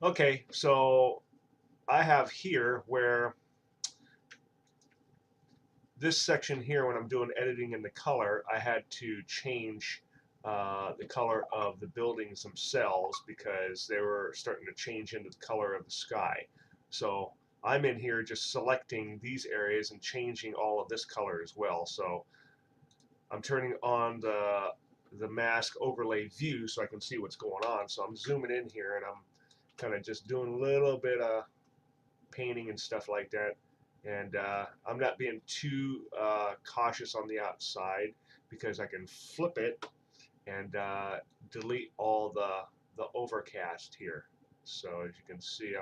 Okay, so I have here where this section here, when I'm doing editing in the color, I had to change the color of the buildings themselves because they were starting to change into the color of the sky. So I'm in here just selecting these areas and changing all of this color as well. So I'm turning on the mask overlay view so I can see what's going on. So I'm zooming in here and I'm kind of just doing a little bit of painting and stuff like that. And I'm not being too cautious on the outside because I can flip it and delete all the overcast here. So as you can see,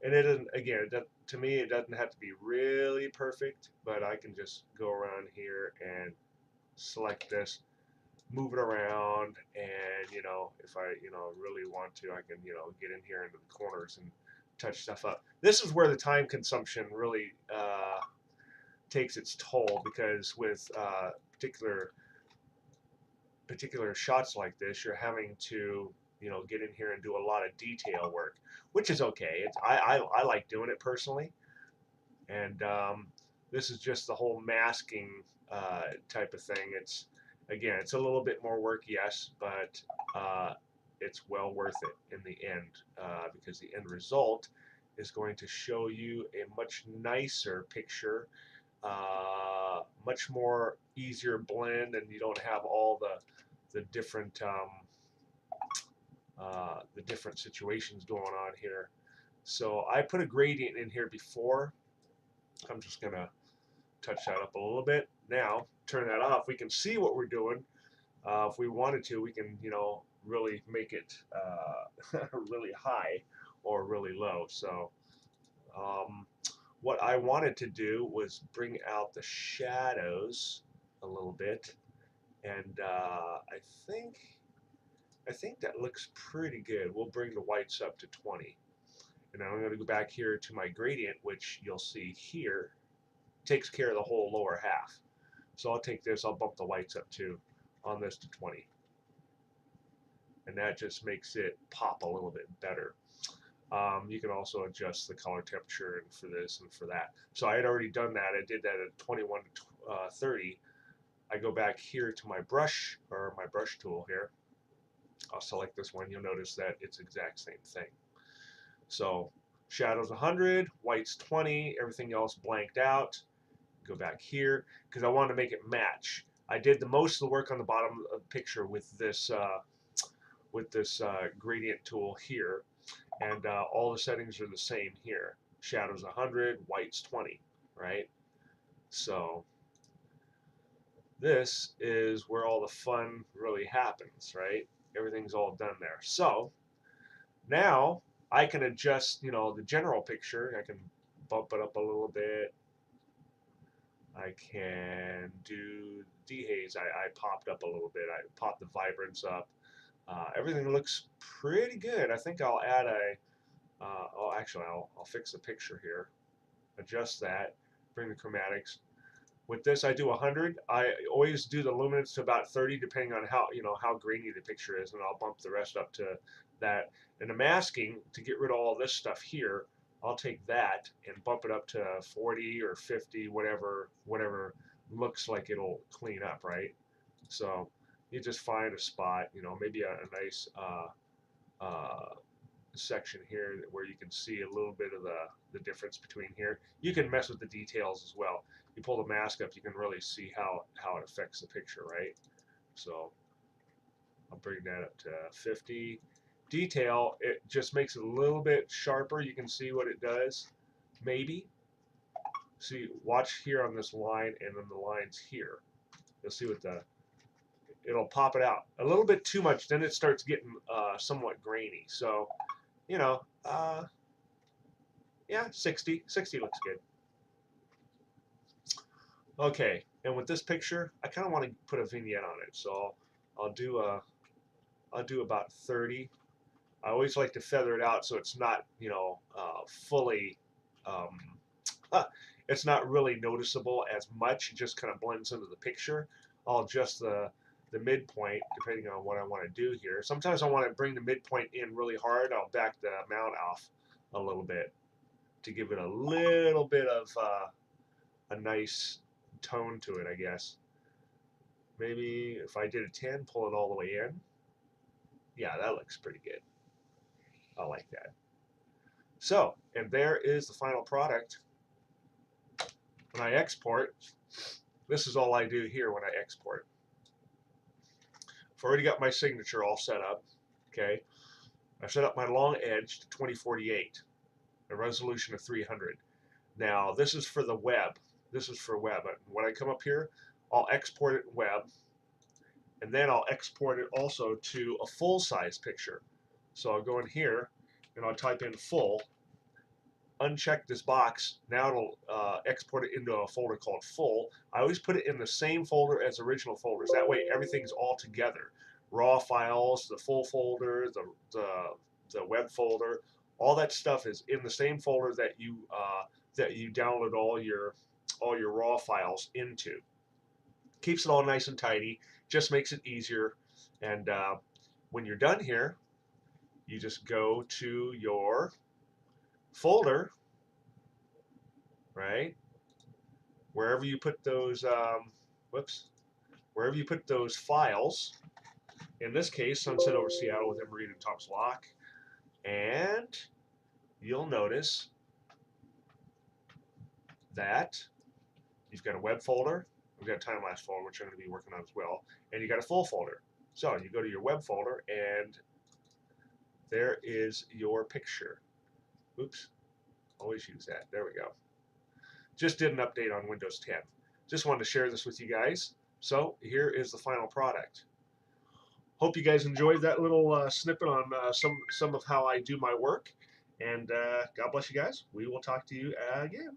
and it isn't, again, to me it doesn't have to be really perfect, but I can just go around here and select this, move it around, and if I really want to, I can get in here into the corners and touch stuff up. This is where the time consumption really takes its toll, because with particular shots like this, you're having to get in here and do a lot of detail work, which is okay. I like doing it personally, and this is just the whole masking type of thing. It's a little bit more work, yes, but it's well worth it in the end, because the end result is going to show you a much nicer picture, much more easier blend, and you don't have all the different situations going on here. So I put a gradient in here before. I'm just gonna touch that up a little bit. Now turn that off. We can see what we're doing. If we wanted to, we can really make it really high or really low. So um, what I wanted to do was bring out the shadows a little bit, and I think that looks pretty good. We'll bring the whites up to 20. And now I'm going to go back here to my gradient, which you'll see here takes care of the whole lower half. So I'll take this, I'll bump the whites up on this to 20. And that just makes it pop a little bit better. You can also adjust the color temperature and for this and for that. So I had already done that. I did that at 21 to 30. I go back here to my brush, or my brush tool here. I'll select this one. You'll notice that it's the exact same thing. So shadows 100, whites 20, everything else blanked out. Go back here because I wanted to make it match. I did the most of the work on the bottom of the picture with this gradient tool here, and all the settings are the same here. Shadows 100, whites 20, right? So this is where all the fun really happens, right? Everything's all done there. So now I can adjust, the general picture. I can bump it up a little bit. I can do dehaze. I popped up a little bit. I popped the vibrance up. Everything looks pretty good. I think I'll add oh, actually, I'll fix the picture here. Adjust that. Bring the chromatics. With this, I do 100. I always do the luminance to about 30, depending on how grainy the picture is, and I'll bump the rest up to that. And the masking, to get rid of all this stuff here, I'll take that and bump it up to 40 or 50, whatever looks like it'll clean up, right? So you just find a spot, maybe a nice uh, section here where you can see a little bit of the difference between here. You can mess with the details as well. You pull the mask up, you can really see how it affects the picture, right? So I'll bring that up to 50. Detail, it just makes it a little bit sharper. You can see what it does, maybe. See, watch here on this line and then the lines here. You'll see it'll pop it out. A little bit too much, then it starts getting somewhat grainy. So, yeah, 60 looks good. Okay, and with this picture, I kind of want to put a vignette on it, so I'll do about 30. I always like to feather it out so it's not fully it's not really noticeable as much. It just kind of blends into the picture. I'll adjust the the midpoint, depending on what I want to do here. Sometimes I want to bring the midpoint in really hard. I'll back the mount off a little bit to give it a little bit of a nice tone to it, I guess. Maybe if I did a 10, pull it all the way in. Yeah, that looks pretty good. I like that. So, and there is the final product. When I export, this is all I do here when I export. I've already got my signature all set up. Okay, I've set up my long edge to 2048, a resolution of 300. Now this is for the web. This is for web. When I come up here, I'll export it in web, and then I'll export it also to a full-size picture. So I'll go in here and I'll type in full, uncheck this box. Now it'll export it into a folder called full. I always put it in the same folder as original folders. That way everything's all together. Raw files, the full folder, the web folder, all that stuff is in the same folder that you download all your raw files into. Keeps it all nice and tidy, just makes it easier. And when you're done here, you just go to your folder, right? Wherever you put those, wherever you put those files. In this case, Sunset over Seattle with Emery and Thomas Locke. And you'll notice that you've got a web folder, we've got a time-lapse folder, which I'm going to be working on as well, and you got a full folder. So you go to your web folder, and there is your picture. Oops, always use that. There we go. Just did an update on Windows 10. Just wanted to share this with you guys. So here is the final product. Hope you guys enjoyed that little snippet on some of how I do my work. And God bless you guys. We will talk to you again.